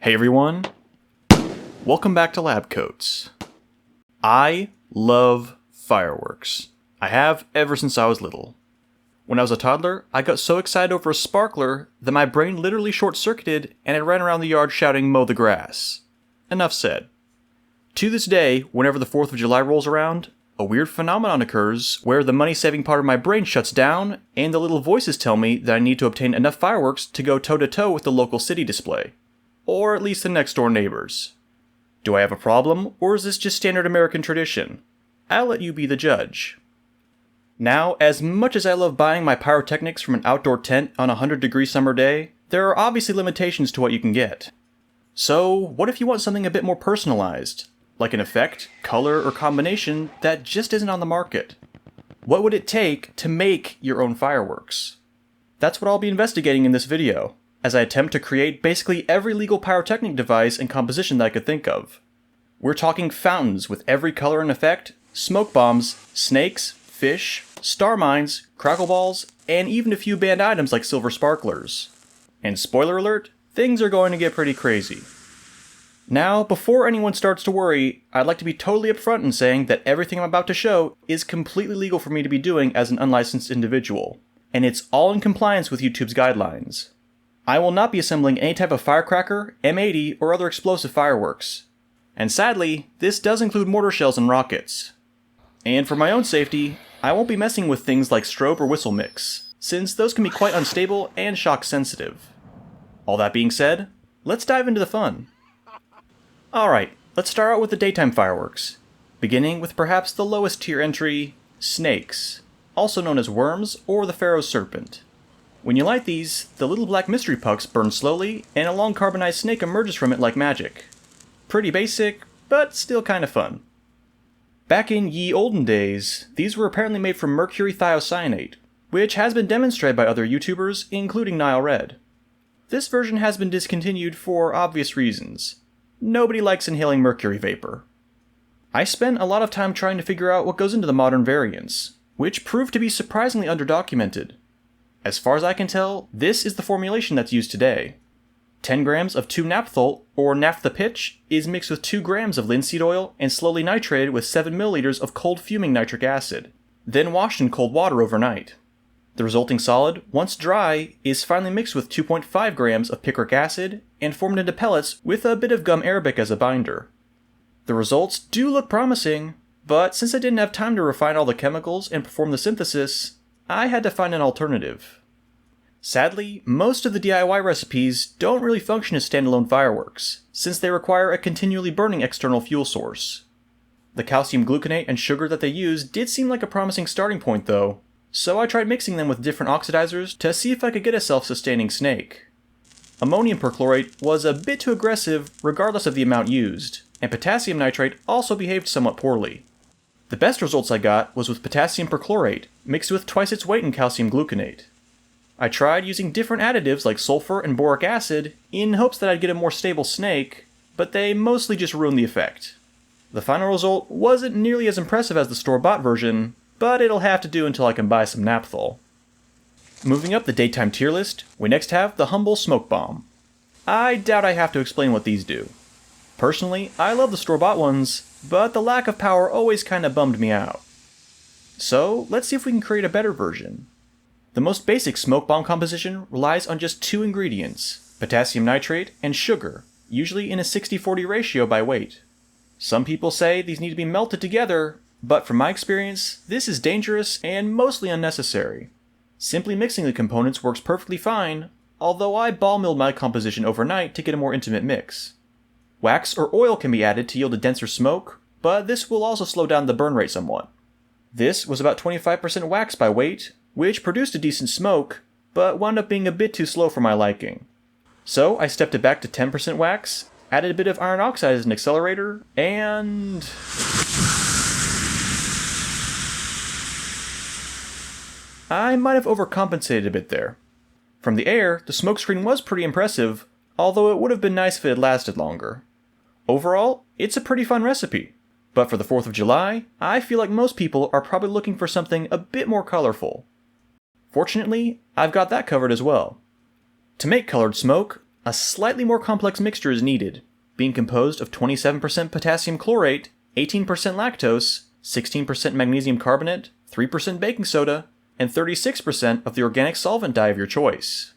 Hey everyone, welcome back to LabCoatz. I love fireworks. I have ever since I was little. When I was a toddler, I got so excited over a sparkler that my brain literally short-circuited and I ran around the yard shouting, "Mow the grass." Enough said. To this day, whenever the 4th of July rolls around, a weird phenomenon occurs where the money-saving part of my brain shuts down and the little voices tell me that I need to obtain enough fireworks to go toe-to-toe with the local city display. Or at least the next-door neighbors. Do I have a problem, or is this just standard American tradition? I'll let you be the judge. Now, as much as I love buying my pyrotechnics from an outdoor tent on a 100-degree summer day, there are obviously limitations to what you can get. So, what if you want something a bit more personalized? Like an effect, color, or combination that just isn't on the market? What would it take to make your own fireworks? That's what I'll be investigating in this video, as I attempt to create basically every legal pyrotechnic device and composition that I could think of. We're talking fountains with every color and effect, smoke bombs, snakes, fish, star mines, crackle balls, and even a few banned items like silver sparklers. And spoiler alert, things are going to get pretty crazy. Now, before anyone starts to worry, I'd like to be totally upfront in saying that everything I'm about to show is completely legal for me to be doing as an unlicensed individual, and it's all in compliance with YouTube's guidelines. I will not be assembling any type of firecracker, M80, or other explosive fireworks. And sadly, this does include mortar shells and rockets. And for my own safety, I won't be messing with things like strobe or whistle mix, since those can be quite unstable and shock sensitive. All that being said, let's dive into the fun. Alright, let's start out with the daytime fireworks, beginning with perhaps the lowest tier entry, snakes, also known as worms or the Pharaoh's serpent. When you light these, the little black mystery pucks burn slowly, and a long carbonized snake emerges from it like magic. Pretty basic, but still kinda fun. Back in ye olden days, these were apparently made from mercury thiocyanate, which has been demonstrated by other YouTubers, including Nile Red. This version has been discontinued for obvious reasons. Nobody likes inhaling mercury vapor. I spent a lot of time trying to figure out what goes into the modern variants, which proved to be surprisingly underdocumented. As far as I can tell, this is the formulation that's used today. 10 grams of 2-naphthol, or naphtha pitch, is mixed with 2 grams of linseed oil and slowly nitrated with 7 milliliters of cold fuming nitric acid, then washed in cold water overnight. The resulting solid, once dry, is finally mixed with 2.5 grams of picric acid and formed into pellets with a bit of gum arabic as a binder. The results do look promising, but since I didn't have time to refine all the chemicals and perform the synthesis, I had to find an alternative. Sadly, most of the DIY recipes don't really function as standalone fireworks, since they require a continually burning external fuel source. The calcium gluconate and sugar that they use did seem like a promising starting point though, so I tried mixing them with different oxidizers to see if I could get a self-sustaining snake. Ammonium perchlorate was a bit too aggressive regardless of the amount used, and potassium nitrate also behaved somewhat poorly. The best results I got was with potassium perchlorate, mixed with twice its weight in calcium gluconate. I tried using different additives like sulfur and boric acid in hopes that I'd get a more stable snake, but they mostly just ruined the effect. The final result wasn't nearly as impressive as the store-bought version, but it'll have to do until I can buy some naphthol. Moving up the daytime tier list, we next have the humble smoke bomb. I doubt I have to explain what these do. Personally, I love the store-bought ones, but the lack of power always kinda bummed me out. So, let's see if we can create a better version. The most basic smoke bomb composition relies on just 2 ingredients, potassium nitrate and sugar, usually in a 60-40 ratio by weight. Some people say these need to be melted together, but from my experience, this is dangerous and mostly unnecessary. Simply mixing the components works perfectly fine, although I ball milled my composition overnight to get a more intimate mix. Wax or oil can be added to yield a denser smoke, but this will also slow down the burn rate somewhat. This was about 25% wax by weight, which produced a decent smoke, but wound up being a bit too slow for my liking. So I stepped it back to 10% wax, added a bit of iron oxide as an accelerator, and I might have overcompensated a bit there. From the air, the smokescreen was pretty impressive, although it would have been nice if it had lasted longer. Overall, it's a pretty fun recipe, but for the 4th of July, I feel like most people are probably looking for something a bit more colorful. Fortunately, I've got that covered as well. To make colored smoke, A slightly more complex mixture is needed, being composed of 27% potassium chlorate, 18% lactose, 16% magnesium carbonate, 3% baking soda, and 36% of the organic solvent dye of your choice.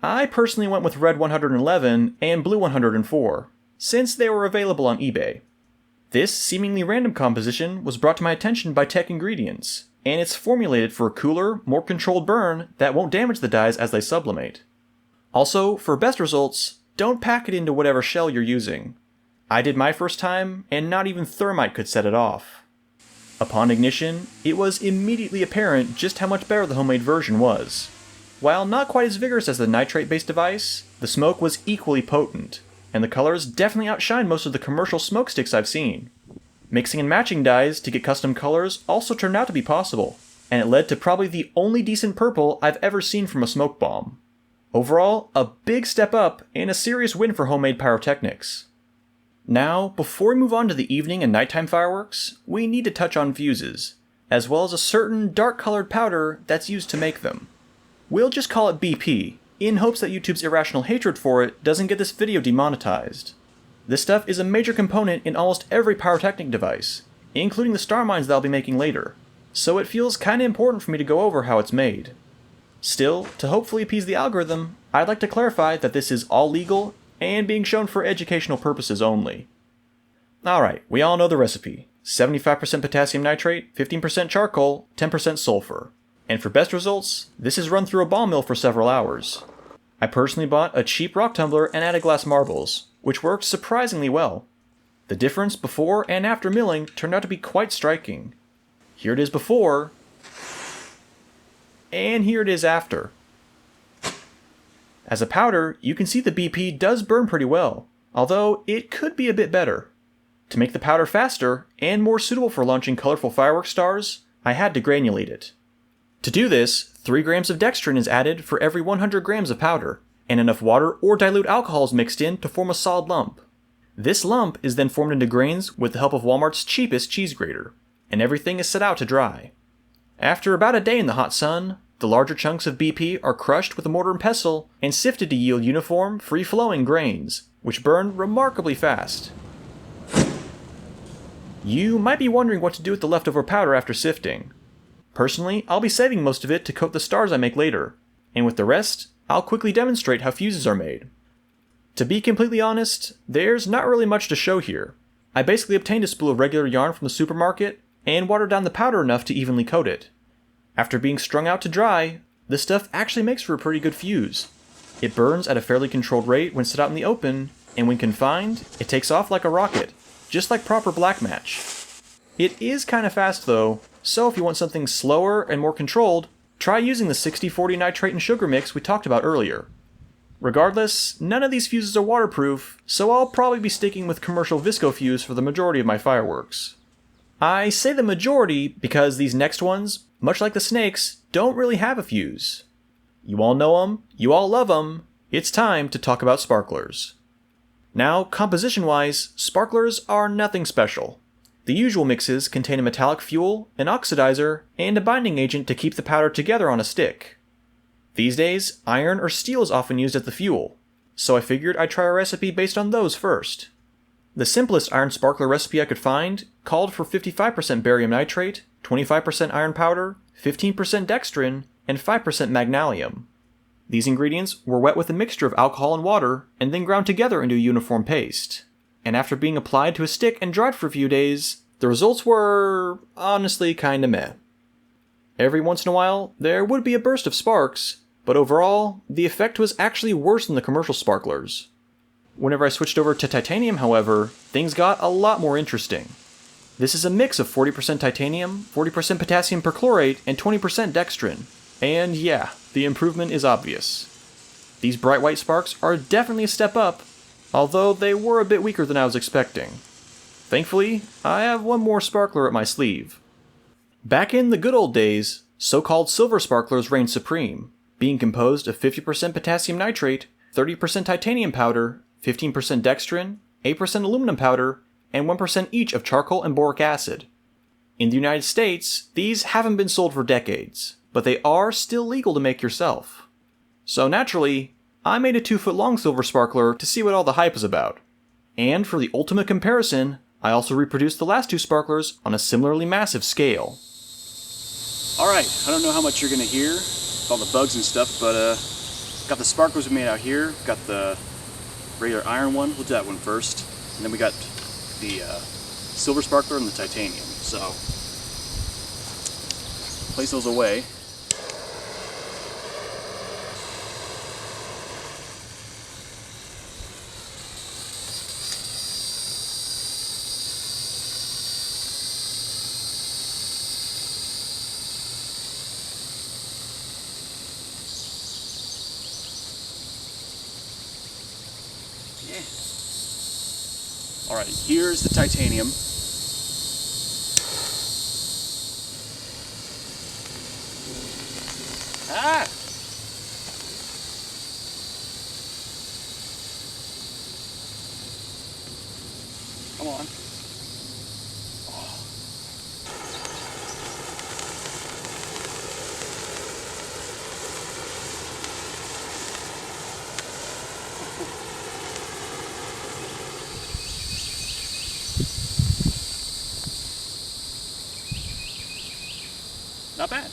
I personally went with red 111 and blue 104, since they were available on eBay. This seemingly random composition was brought to my attention by Tech Ingredients, and it's formulated for a cooler, more controlled burn that won't damage the dyes as they sublimate. Also, for best results, don't pack it into whatever shell you're using. I did my first time, and not even thermite could set it off. Upon ignition, it was immediately apparent just how much better the homemade version was. While not quite as vigorous as the nitrate-based device, the smoke was equally potent, and the colors definitely outshined most of the commercial smoke sticks I've seen. Mixing and matching dyes to get custom colors also turned out to be possible, and it led to probably the only decent purple I've ever seen from a smoke bomb. Overall, a big step up and a serious win for homemade pyrotechnics. Now, before we move on to the evening and nighttime fireworks, we need to touch on fuses, as well as a certain dark-colored powder that's used to make them. We'll just call it BP, in hopes that YouTube's irrational hatred for it doesn't get this video demonetized. This stuff is a major component in almost every pyrotechnic device, including the star mines that I'll be making later, so it feels kinda important for me to go over how it's made. Still, to hopefully appease the algorithm, I'd like to clarify that this is all legal and being shown for educational purposes only. Alright, we all know the recipe. 75% potassium nitrate, 15% charcoal, 10% sulfur. And for best results, this is run through a ball mill for several hours. I personally bought a cheap rock tumbler and added glass marbles, which worked surprisingly well. The difference before and after milling turned out to be quite striking. Here it is before, and here it is after. As a powder, you can see the BP does burn pretty well, although it could be a bit better. To make the powder faster and more suitable for launching colorful fireworks stars, I had to granulate it. To do this, 3 grams of dextrin is added for every 100 grams of powder, and enough water or dilute alcohol is mixed in to form a solid lump. This lump is then formed into grains with the help of Walmart's cheapest cheese grater, and everything is set out to dry. After about a day in the hot sun, the larger chunks of BP are crushed with a mortar and pestle and sifted to yield uniform, free-flowing grains, which burn remarkably fast. You might be wondering what to do with the leftover powder after sifting. Personally, I'll be saving most of it to coat the stars I make later, and with the rest, I'll quickly demonstrate how fuses are made. To be completely honest, there's not really much to show here. I basically obtained a spool of regular yarn from the supermarket and watered down the powder enough to evenly coat it. After being strung out to dry, this stuff actually makes for a pretty good fuse. It burns at a fairly controlled rate when set out in the open, and when confined, it takes off like a rocket, just like proper black match. It is kinda fast though, so if you want something slower and more controlled, try using the 60-40 nitrate and sugar mix we talked about earlier. Regardless, none of these fuses are waterproof, so I'll probably be sticking with commercial visco fuse for the majority of my fireworks. I say the majority because these next ones, much like the snakes, don't really have a fuse. You all know them, you all love them, it's time to talk about sparklers. Now, composition-wise, sparklers are nothing special. The usual mixes contain a metallic fuel, an oxidizer, and a binding agent to keep the powder together on a stick. These days, iron or steel is often used as the fuel, so I figured I'd try a recipe based on those first. The simplest iron sparkler recipe I could find called for 55% barium nitrate, 25% iron powder, 15% dextrin, and 5% magnesium. These ingredients were wet with a mixture of alcohol and water, and then ground together into a uniform paste. And after being applied to a stick and dried for a few days, the results were honestly kinda meh. Every once in a while, there would be a burst of sparks, but overall, the effect was actually worse than the commercial sparklers. Whenever I switched over to titanium, however, things got a lot more interesting. This is a mix of 40% titanium, 40% potassium perchlorate, and 20% dextrin. And yeah, the improvement is obvious. These bright white sparks are definitely a step up, although they were a bit weaker than I was expecting. Thankfully, I have one more sparkler at my sleeve. Back in the good old days, so-called silver sparklers reigned supreme, being composed of 50% potassium nitrate, 30% titanium powder, 15% dextrin, 8% aluminum powder, and 1% each of charcoal and boric acid. In the United States, these haven't been sold for decades, but they are still legal to make yourself. So naturally, I made a 2-foot long silver sparkler to see what all the hype is about. And for the ultimate comparison, I also reproduced the last 2 sparklers on a similarly massive scale. Alright, I don't know how much you're going to hear with all the bugs and stuff, but got the sparklers we made out here, got the regular iron one, we'll do that one first, and then we got the silver sparkler and the titanium. So, place those away. Alright, here's the titanium. Ah! Come on. Oh. Not bad.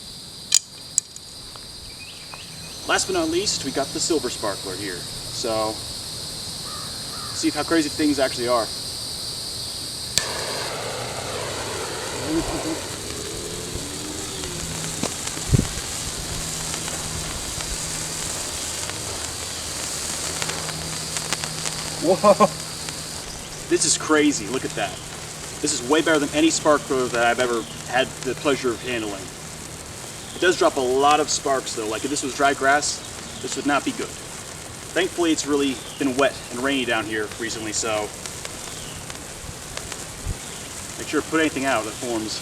Last but not least, we got the silver sparkler here. So, see how crazy things actually are. Whoa! This is crazy, look at that. This is way better than any sparkler that I've ever had the pleasure of handling. It does drop a lot of sparks though, like if this was dry grass, this would not be good. Thankfully it's really been wet and rainy down here recently, so make sure to put anything out that forms.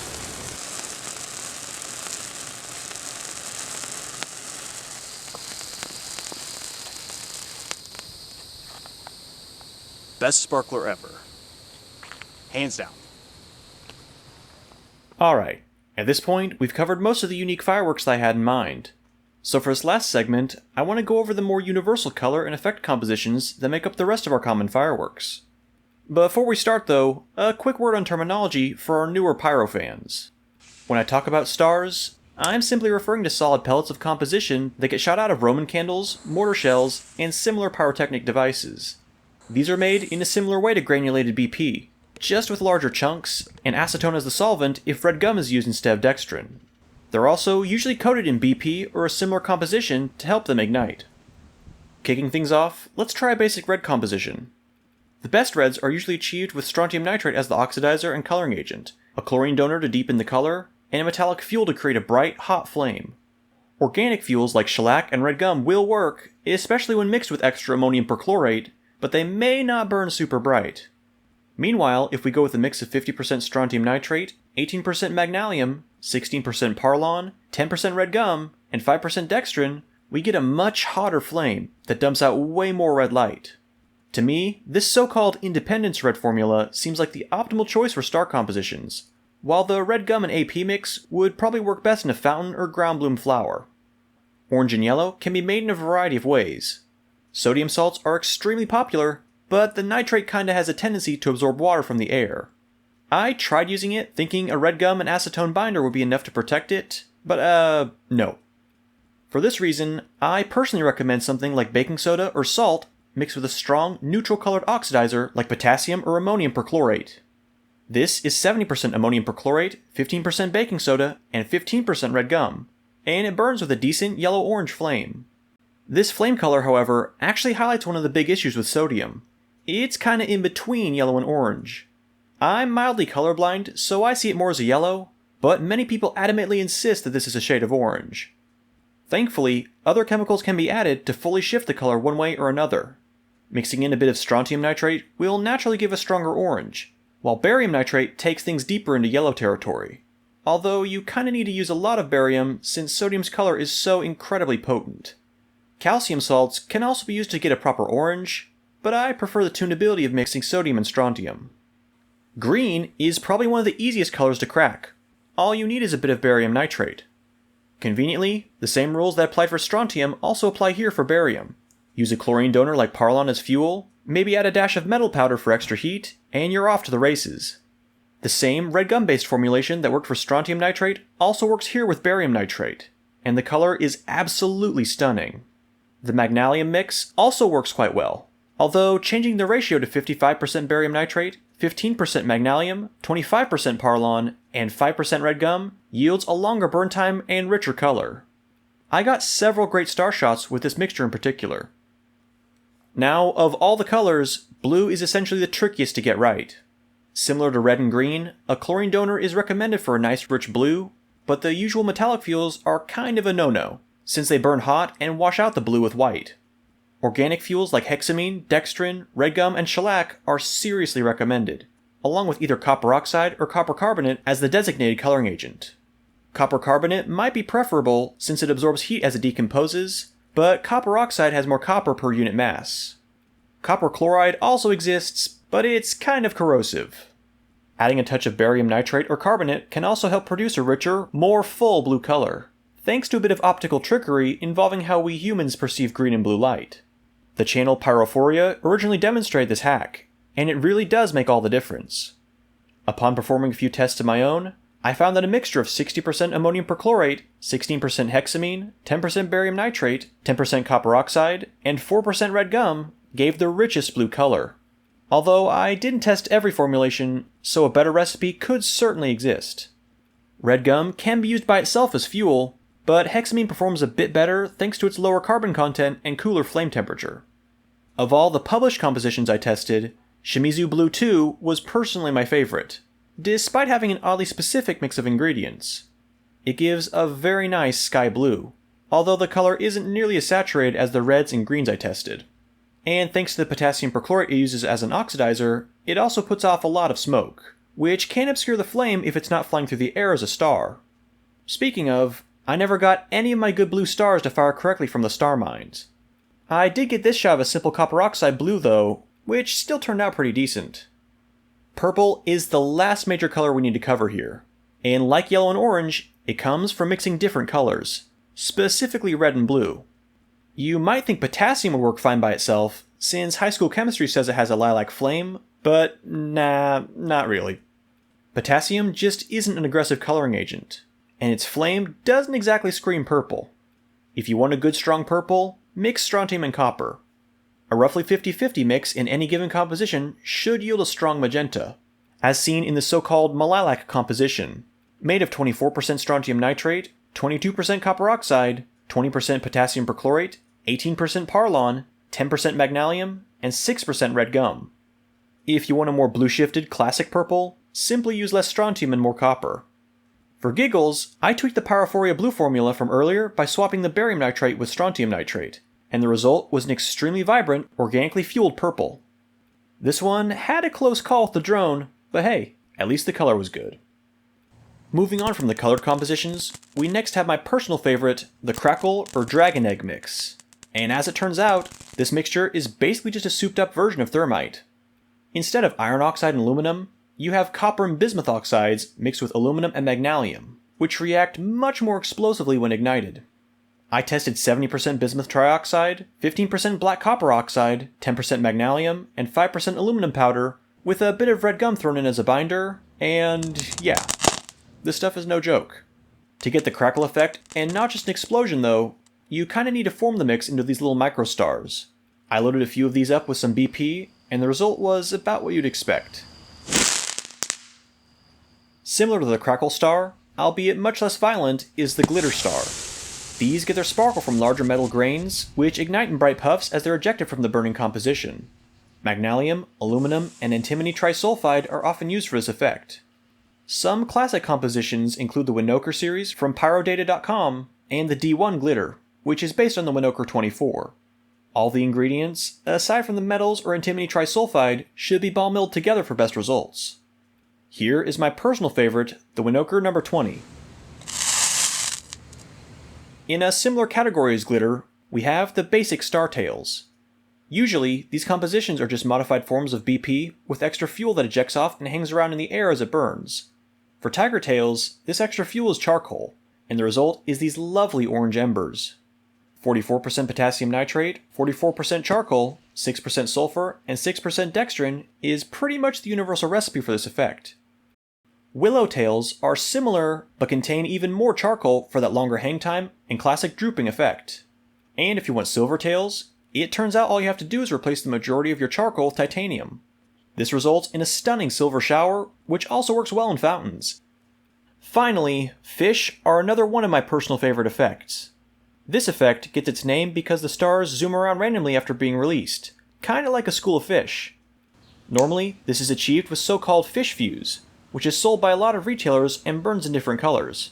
Best sparkler ever. Hands down. Alright, at this point, we've covered most of the unique fireworks that I had in mind. So for this last segment, I want to go over the more universal color and effect compositions that make up the rest of our common fireworks. Before we start though, a quick word on terminology for our newer pyro fans. When I talk about stars, I'm simply referring to solid pellets of composition that get shot out of Roman candles, mortar shells, and similar pyrotechnic devices. These are made in a similar way to granulated BP, just with larger chunks, and acetone as the solvent if red gum is used instead of dextrin. They're also usually coated in BP or a similar composition to help them ignite. Kicking things off, let's try a basic red composition. The best reds are usually achieved with strontium nitrate as the oxidizer and coloring agent, a chlorine donor to deepen the color, and a metallic fuel to create a bright, hot flame. Organic fuels like shellac and red gum will work, especially when mixed with extra ammonium perchlorate, but they may not burn super bright. Meanwhile, if we go with a mix of 50% strontium nitrate, 18% magnesium, 16% parlon, 10% red gum, and 5% dextrin, we get a much hotter flame that dumps out way more red light. To me, this so-called independence red formula seems like the optimal choice for star compositions, while the red gum and AP mix would probably work best in a fountain or ground bloom flower. Orange and yellow can be made in a variety of ways. Sodium salts are extremely popular, but the nitrate kinda has a tendency to absorb water from the air. I tried using it thinking a red gum and acetone binder would be enough to protect it, but no. For this reason, I personally recommend something like baking soda or salt mixed with a strong, neutral-colored oxidizer like potassium or ammonium perchlorate. This is 70% ammonium perchlorate, 15% baking soda, and 15% red gum, and it burns with a decent yellow-orange flame. This flame color, however, actually highlights one of the big issues with sodium. It's kinda in between yellow and orange. I'm mildly colorblind, so I see it more as a yellow, but many people adamantly insist that this is a shade of orange. Thankfully, other chemicals can be added to fully shift the color one way or another. Mixing in a bit of strontium nitrate will naturally give a stronger orange, while barium nitrate takes things deeper into yellow territory. Although you kinda need to use a lot of barium since sodium's color is so incredibly potent. Calcium salts can also be used to get a proper orange, but I prefer the tunability of mixing sodium and strontium. Green is probably one of the easiest colors to crack. All you need is a bit of barium nitrate. Conveniently, the same rules that apply for strontium also apply here for barium. Use a chlorine donor like Parlon as fuel, maybe add a dash of metal powder for extra heat, and you're off to the races. The same red gum-based formulation that worked for strontium nitrate also works here with barium nitrate, and the color is absolutely stunning. The magnalium mix also works quite well, although changing the ratio to 55% barium nitrate, 15% magnalium, 25% Parlon, and 5% red gum yields a longer burn time and richer color. I got several great star shots with this mixture in particular. Now, of all the colors, blue is essentially the trickiest to get right. Similar to red and green, a chlorine donor is recommended for a nice rich blue, but the usual metallic fuels are kind of a no-no, since they burn hot and wash out the blue with white. Organic fuels like hexamine, dextrin, red gum, and shellac are seriously recommended, along with either copper oxide or copper carbonate as the designated coloring agent. Copper carbonate might be preferable since it absorbs heat as it decomposes, but copper oxide has more copper per unit mass. Copper chloride also exists, but it's kind of corrosive. Adding a touch of barium nitrate or carbonate can also help produce a richer, more full blue color, thanks to a bit of optical trickery involving how we humans perceive green and blue light. The channel Pyrophoria originally demonstrated this hack, and it really does make all the difference. Upon performing a few tests of my own, I found that a mixture of 60% ammonium perchlorate, 16% hexamine, 10% barium nitrate, 10% copper oxide, and 4% red gum gave the richest blue color. Although I didn't test every formulation, so a better recipe could certainly exist. Red gum can be used by itself as fuel, but hexamine performs a bit better thanks to its lower carbon content and cooler flame temperature. Of all the published compositions I tested, Shimizu Blue 2 was personally my favorite, despite having an oddly specific mix of ingredients. It gives a very nice sky blue, although the color isn't nearly as saturated as the reds and greens I tested. And thanks to the potassium perchlorate it uses as an oxidizer, it also puts off a lot of smoke, which can obscure the flame if it's not flying through the air as a star. Speaking of, I never got any of my good blue stars to fire correctly from the star mines. I did get this shot of a simple copper oxide blue though, which still turned out pretty decent. Purple is the last major color we need to cover here, and like yellow and orange, it comes from mixing different colors, specifically red and blue. You might think potassium would work fine by itself, since high school chemistry says it has a lilac flame, but nah, not really. Potassium just isn't an aggressive coloring agent, and its flame doesn't exactly scream purple. If you want a good strong purple, mix strontium and copper. A roughly 50-50 mix in any given composition should yield a strong magenta, as seen in the so-called Malalac composition, made of 24% strontium nitrate, 22% copper oxide, 20% potassium perchlorate, 18% Parlon, 10% magnalium, and 6% red gum. If you want a more blue-shifted classic purple, simply use less strontium and more copper. For giggles, I tweaked the Pyrophoria blue formula from earlier by swapping the barium nitrate with strontium nitrate, and the result was an extremely vibrant, organically fueled purple. This one had a close call with the drone, but hey, at least the color was good. Moving on from the colored compositions, we next have my personal favorite, the Crackle or Dragon Egg mix. And as it turns out, this mixture is basically just a souped up version of thermite. Instead of iron oxide and aluminum, you have copper and bismuth oxides mixed with aluminum and magnalium, which react much more explosively when ignited. I tested 70% bismuth trioxide, 15% black copper oxide, 10% magnalium, and 5% aluminum powder, with a bit of red gum thrown in as a binder, and yeah. This stuff is no joke. To get the crackle effect, and not just an explosion though, you kinda need to form the mix into these little microstars. I loaded a few of these up with some BP, and the result was about what you'd expect. Similar to the crackle star, albeit much less violent, is the glitter star. These get their sparkle from larger metal grains, which ignite in bright puffs as they're ejected from the burning composition. Magnalium, aluminum, and antimony trisulfide are often used for this effect. Some classic compositions include the Winoker series from pyrodata.com and the D1 glitter, which is based on the Winoker 24. All the ingredients, aside from the metals or antimony trisulfide, should be ball milled together for best results. Here is my personal favorite, the Winoker number 20. In a similar category as glitter, we have the basic star tails. Usually, these compositions are just modified forms of BP with extra fuel that ejects off and hangs around in the air as it burns. For tiger tails, this extra fuel is charcoal, and the result is these lovely orange embers. 44% potassium nitrate, 44% charcoal, 6% sulfur, and 6% dextrin is pretty much the universal recipe for this effect. Willow tails are similar, but contain even more charcoal for that longer hang time and classic drooping effect. And if you want silver tails, it turns out all you have to do is replace the majority of your charcoal with titanium. This results in a stunning silver shower, which also works well in fountains. Finally, fish are another one of my personal favorite effects. This effect gets its name because the stars zoom around randomly after being released, kinda like a school of fish. Normally, this is achieved with so-called fish fuse, which is sold by a lot of retailers and burns in different colors.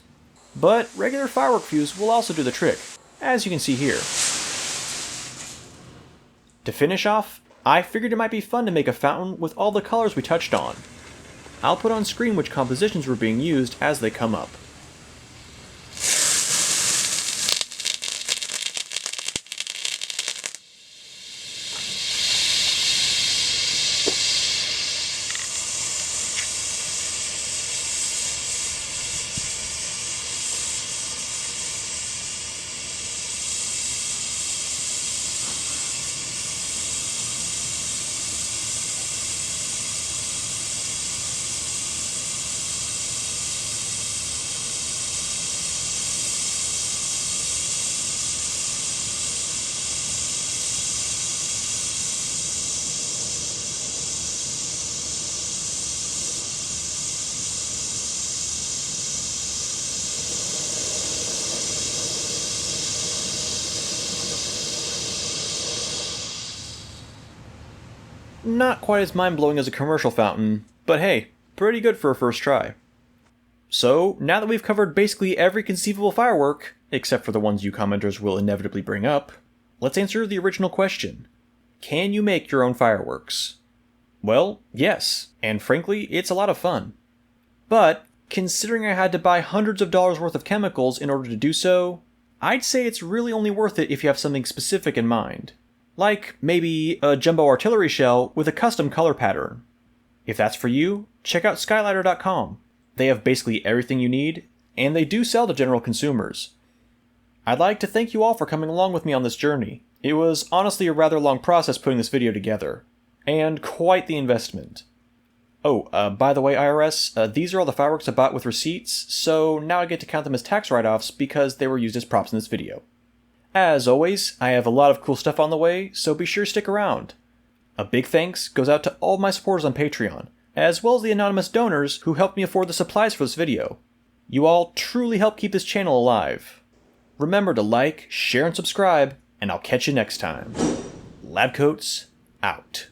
But regular firework fuse will also do the trick, as you can see here. To finish off, I figured it might be fun to make a fountain with all the colors we touched on. I'll put on screen which compositions were being used as they come up. Not quite as mind-blowing as a commercial fountain, but hey, pretty good for a first try. So, now that we've covered basically every conceivable firework, except for the ones you commenters will inevitably bring up, let's answer the original question. Can you make your own fireworks? Well, yes, and frankly, it's a lot of fun. But, considering I had to buy hundreds of dollars worth of chemicals in order to do so, I'd say it's really only worth it if you have something specific in mind. Like, maybe a jumbo artillery shell with a custom color pattern. If that's for you, check out skylighter.com. They have basically everything you need, and they do sell to general consumers. I'd like to thank you all for coming along with me on this journey. It was honestly a rather long process putting this video together, and quite the investment. Oh, by the way, IRS, these are all the fireworks I bought with receipts, so now I get to count them as tax write-offs because they were used as props in this video. As always, I have a lot of cool stuff on the way, so be sure to stick around. A big thanks goes out to all my supporters on Patreon, as well as the anonymous donors who helped me afford the supplies for this video. You all truly help keep this channel alive. Remember to like, share, and subscribe, and I'll catch you next time. LabCoatz, out.